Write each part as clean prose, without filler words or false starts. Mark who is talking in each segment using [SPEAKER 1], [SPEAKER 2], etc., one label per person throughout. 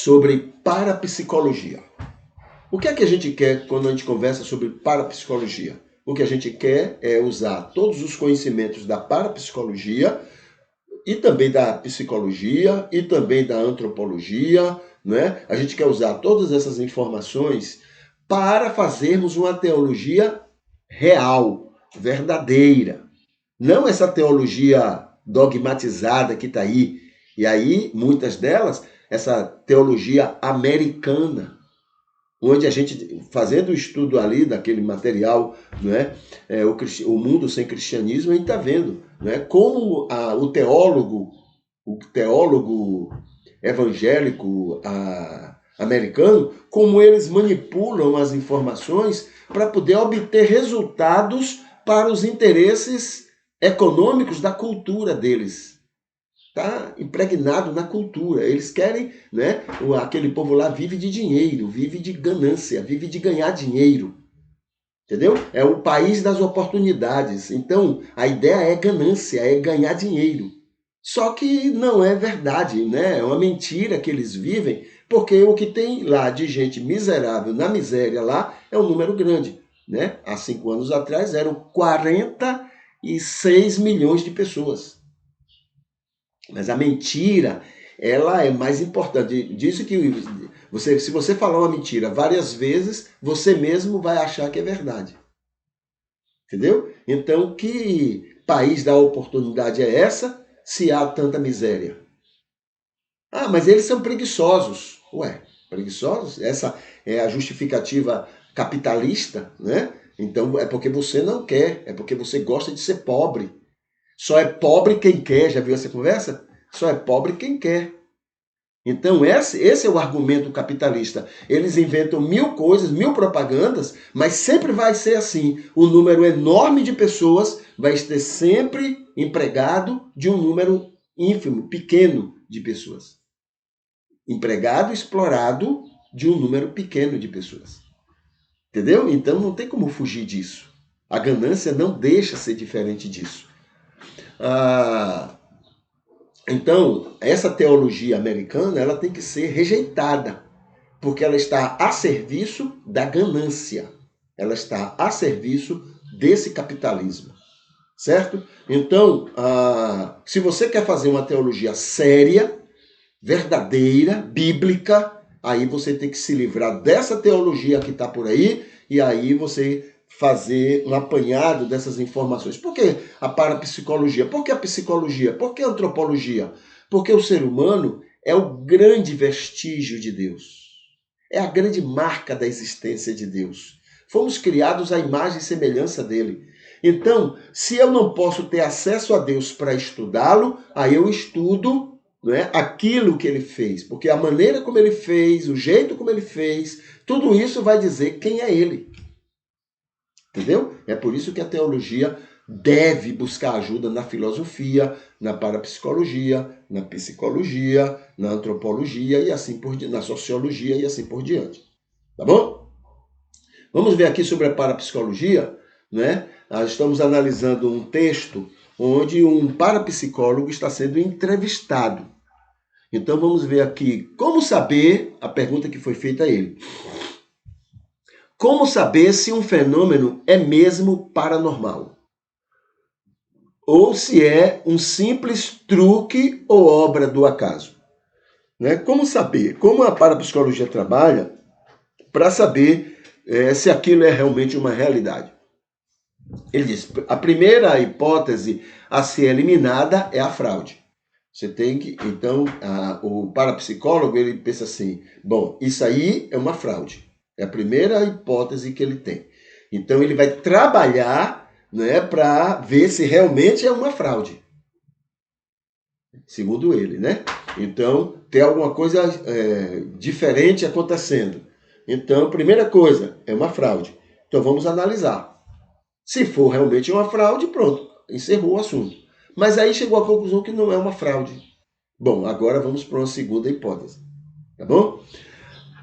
[SPEAKER 1] sobre parapsicologia. O que é que a gente quer quando a gente conversa sobre parapsicologia? O que a gente quer é usar todos os conhecimentos da parapsicologia e também da psicologia e também da antropologia, né? A gente quer usar todas essas informações para fazermos uma teologia real, verdadeira. Não essa teologia dogmatizada que está aí. E aí, muitas delas, essa teologia americana, onde a gente, fazendo o estudo ali daquele material, não é? O mundo sem cristianismo, a gente está vendo, não é? Como o teólogo evangélico americano, como eles manipulam as informações para poder obter resultados para os interesses econômicos da cultura deles. Está impregnado na cultura. Eles querem, né? Aquele povo lá vive de dinheiro, vive de ganância, vive de ganhar dinheiro. Entendeu? É o país das oportunidades. Então, a ideia é ganância, é ganhar dinheiro. Só que não é verdade, né? É uma mentira que eles vivem, porque o que tem lá de gente miserável na miséria lá é um número grande, né? Há 5 anos atrás eram 46 milhões de pessoas. Mas a mentira, ela é mais importante. Disso que se você falar uma mentira várias vezes, você mesmo vai achar que é verdade. Entendeu? Então, que país da oportunidade é essa se há tanta miséria? Ah, mas eles são preguiçosos. Ué, preguiçosos? Essa é a justificativa capitalista, né? Então, é porque você não quer, é porque você gosta de ser pobre. Só é pobre quem quer, já viu essa conversa? Só é pobre quem quer. Então, esse é o argumento capitalista. Eles inventam 1000 coisas, 1000 propagandas, mas sempre vai ser assim. O número enorme de pessoas vai estar sempre empregado de um número ínfimo, pequeno de pessoas. Empregado, explorado de um número pequeno de pessoas. Entendeu? Então, não tem como fugir disso. A ganância não deixa ser diferente disso. Então, essa teologia americana ela tem que ser rejeitada, porque ela está a serviço da ganância. Ela está a serviço desse capitalismo, certo? Então, se você quer fazer uma teologia séria, verdadeira, bíblica, aí você tem que se livrar dessa teologia que está por aí, e aí você fazer um apanhado dessas informações. Por que a parapsicologia? Por que a psicologia? Por que a antropologia? Porque o ser humano é o grande vestígio de Deus. É a grande marca da existência de Deus. Fomos criados à imagem e semelhança dele. Então, se eu não posso ter acesso a Deus para estudá-lo, aí eu estudo, não é, aquilo que ele fez. Porque a maneira como ele fez, o jeito como ele fez, tudo isso vai dizer quem é ele. Entendeu? É por isso que a teologia deve buscar ajuda na filosofia, na parapsicologia, na psicologia, na antropologia e assim por diante, na sociologia e assim por diante. Tá bom? Vamos ver aqui sobre a parapsicologia, né? Nós estamos analisando um texto onde um parapsicólogo está sendo entrevistado. Então vamos ver aqui como saber, a pergunta que foi feita a ele. Como saber se um fenômeno é mesmo paranormal? Ou se é um simples truque ou obra do acaso? Né? Como saber? Como a parapsicologia trabalha para saber se aquilo é realmente uma realidade? Ele diz, a primeira hipótese a ser eliminada é a fraude. Você tem que, então, o parapsicólogo ele pensa assim, bom, isso aí é uma fraude. É a primeira hipótese que ele tem. Então ele vai trabalhar, né, para ver se realmente é uma fraude. Segundo ele, né? Então tem alguma coisa diferente acontecendo. Então, primeira coisa, é uma fraude. Então vamos analisar. Se for realmente uma fraude, pronto, encerrou o assunto. Mas aí chegou à conclusão que não é uma fraude. Bom, agora vamos para uma segunda hipótese. Tá bom?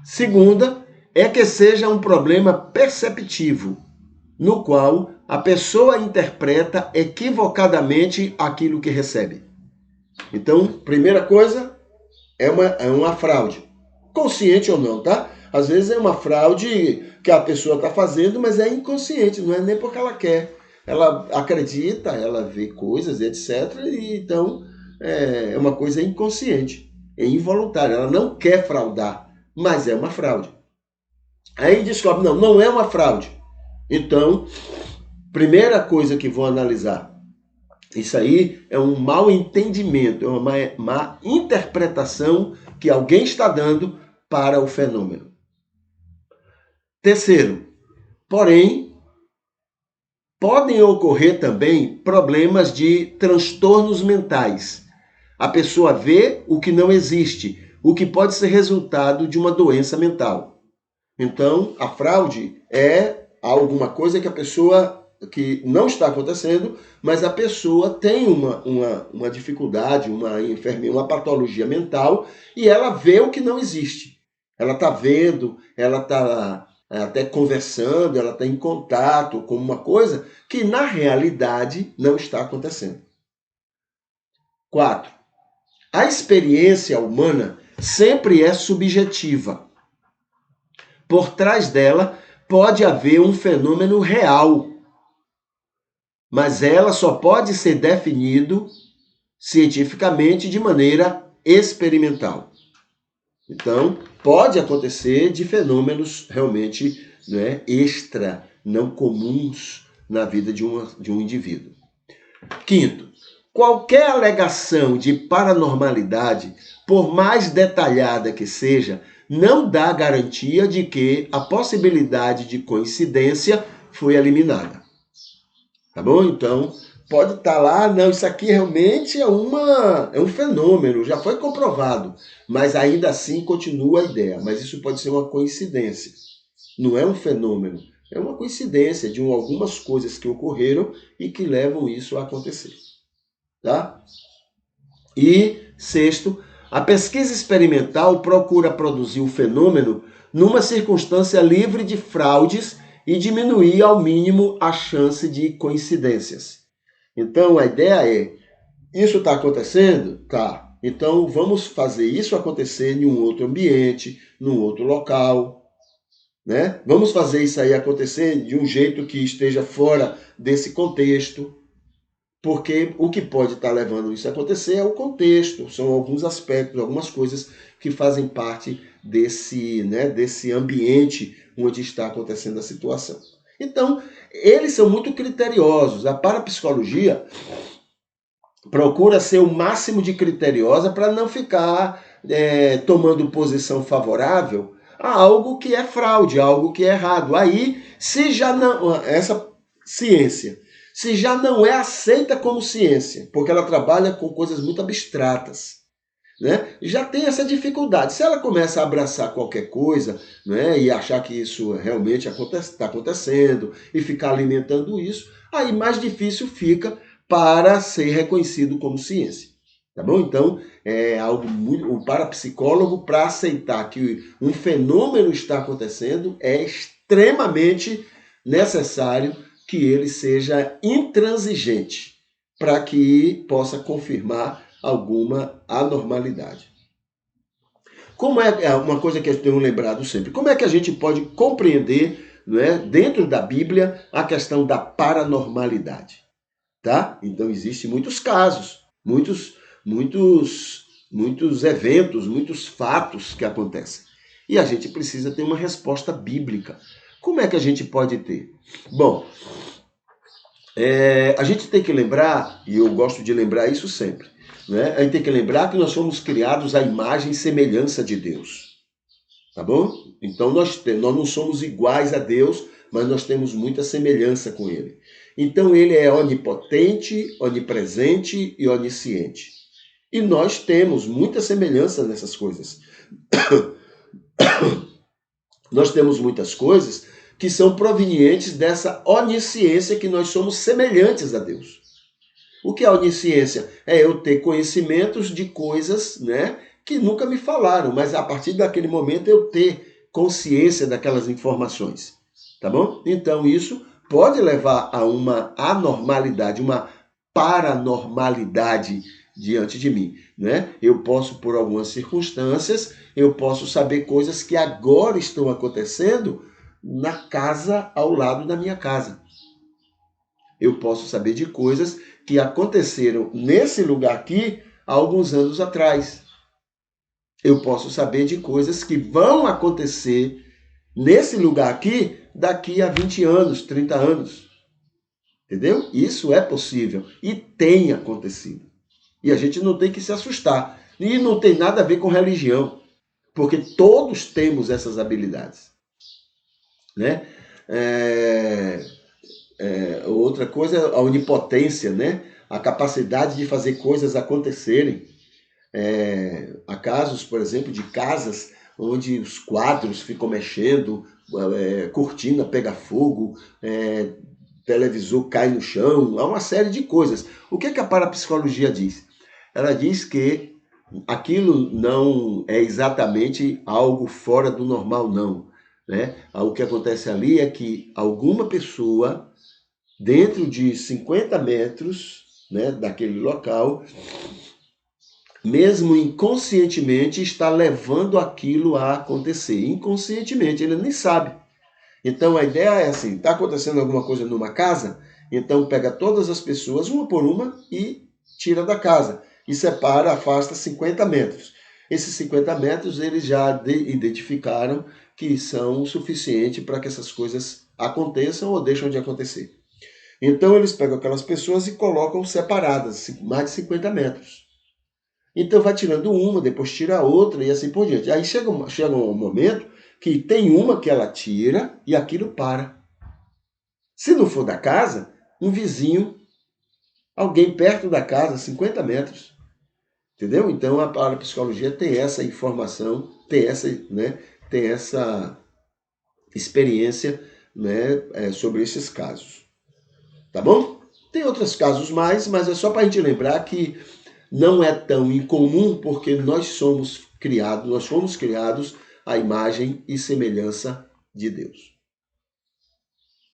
[SPEAKER 1] Segunda é que seja um problema perceptivo, no qual a pessoa interpreta equivocadamente aquilo que recebe. Então, primeira coisa, é uma fraude. consciente ou não, tá? Às vezes é uma fraude que a pessoa está fazendo, mas é inconsciente, não é nem porque ela quer. Ela acredita, ela vê coisas, etc. E então é uma coisa inconsciente, é involuntária. Ela não quer fraudar, mas é uma fraude. Aí descobre, não, não é uma fraude. Então, primeira coisa que vou analisar, isso aí é um mau entendimento, é uma má interpretação que alguém está dando para o fenômeno. Terceiro, porém, podem ocorrer também problemas de transtornos mentais. A pessoa vê o que não existe, o que pode ser resultado de uma doença mental. Então, a fraude é alguma coisa que a pessoa que não está acontecendo, mas a pessoa tem uma dificuldade, uma enfermidade, uma patologia mental e ela vê o que não existe. Ela está vendo, ela está até conversando, ela está em contato com uma coisa que na realidade não está acontecendo. 4. A experiência humana sempre é subjetiva. Por trás dela pode haver um fenômeno real, mas ela só pode ser definido cientificamente de maneira experimental. Então, pode acontecer de fenômenos realmente extra, não comuns na vida de um indivíduo. 5º, qualquer alegação de paranormalidade, por mais detalhada que seja, não dá garantia de que a possibilidade de coincidência foi eliminada. Tá bom? Então, pode estar lá, não, isso aqui realmente é um fenômeno, já foi comprovado, mas ainda assim continua a ideia. Mas isso pode ser uma coincidência, não é um fenômeno, é uma coincidência de algumas coisas que ocorreram e que levam isso a acontecer. Tá? E 6º, a pesquisa experimental procura produzir o fenômeno numa circunstância livre de fraudes e diminuir ao mínimo a chance de coincidências. Então, a ideia é, isso está acontecendo? Tá. Então, vamos fazer isso acontecer em um outro ambiente, num outro local, né? Vamos fazer isso aí acontecer de um jeito que esteja fora desse contexto, porque o que pode estar levando isso a acontecer é o contexto, são alguns aspectos, algumas coisas que fazem parte desse ambiente onde está acontecendo a situação. Então, eles são muito criteriosos. A parapsicologia procura ser o máximo de criteriosa para não ficar tomando posição favorável a algo que é fraude, a algo que é errado. Aí, se já não... Essa ciência, se já não é aceita como ciência, porque ela trabalha com coisas muito abstratas, né? Já tem essa dificuldade. Se ela começa a abraçar qualquer coisa, né, e achar que isso realmente está acontecendo e ficar alimentando isso, aí mais difícil fica para ser reconhecido como ciência. Tá bom? Então, é algo muito, o parapsicólogo, para aceitar que um fenômeno está acontecendo, é extremamente necessário que ele seja intransigente para que possa confirmar alguma anormalidade. Como é uma coisa que eu tenho lembrado sempre, como é que a gente pode compreender, dentro da Bíblia, a questão da paranormalidade? Tá? Então, existem muitos casos, muitos eventos, muitos fatos que acontecem. E a gente precisa ter uma resposta bíblica. Como é que a gente pode ter? Bom, a gente tem que lembrar, e eu gosto de lembrar isso sempre, a gente tem que lembrar que nós fomos criados à imagem e semelhança de Deus. Tá bom? Então nós não somos iguais a Deus, mas nós temos muita semelhança com Ele. Então ele é onipotente, onipresente e onisciente. E nós temos muita semelhança nessas coisas. Nós temos muitas coisas que são provenientes dessa onisciência, que nós somos semelhantes a Deus. O que é onisciência? É eu ter conhecimentos de coisas, que nunca me falaram, mas a partir daquele momento eu ter consciência daquelas informações. Tá bom? Então isso pode levar a uma anormalidade, uma paranormalidade diante de mim, né? Eu posso, por algumas circunstâncias, eu posso saber coisas que agora estão acontecendo na casa ao lado da minha casa. Eu posso saber de coisas que aconteceram nesse lugar aqui há alguns anos atrás. Eu posso saber de coisas que vão acontecer nesse lugar aqui daqui a 20 anos, 30 anos. Entendeu? Isso é possível e tem acontecido. E a gente não tem que se assustar. E não tem nada a ver com religião, porque todos temos essas habilidades, né? Outra coisa é a onipotência, né? A capacidade de fazer coisas acontecerem. Há casos, por exemplo, de casas onde os quadros ficam mexendo, cortina pega fogo, televisor cai no chão, há uma série de coisas. O que a parapsicologia diz? Ela diz que aquilo não é exatamente algo fora do normal, não, né? O que acontece ali é que alguma pessoa, dentro de 50 metros, né, daquele local, mesmo inconscientemente, está levando aquilo a acontecer. Inconscientemente, ele nem sabe. Então a ideia é assim, está acontecendo alguma coisa numa casa, então pega todas as pessoas, uma por uma, e tira da casa. E separa, afasta 50 metros. Esses 50 metros eles já identificaram que são o suficiente para que essas coisas aconteçam ou deixam de acontecer. Então eles pegam aquelas pessoas e colocam separadas, mais de 50 metros. Então vai tirando uma, depois tira a outra e assim por diante. Aí chega um momento que tem uma que ela tira e aquilo para. Se não for da casa, um vizinho, alguém perto da casa, 50 metros. Entendeu? Então a parapsicologia tem essa informação, tem essa experiência, né, sobre esses casos. Tá bom? Tem outros casos mais, mas é só para a gente lembrar que não é tão incomum porque nós fomos criados à imagem e semelhança de Deus.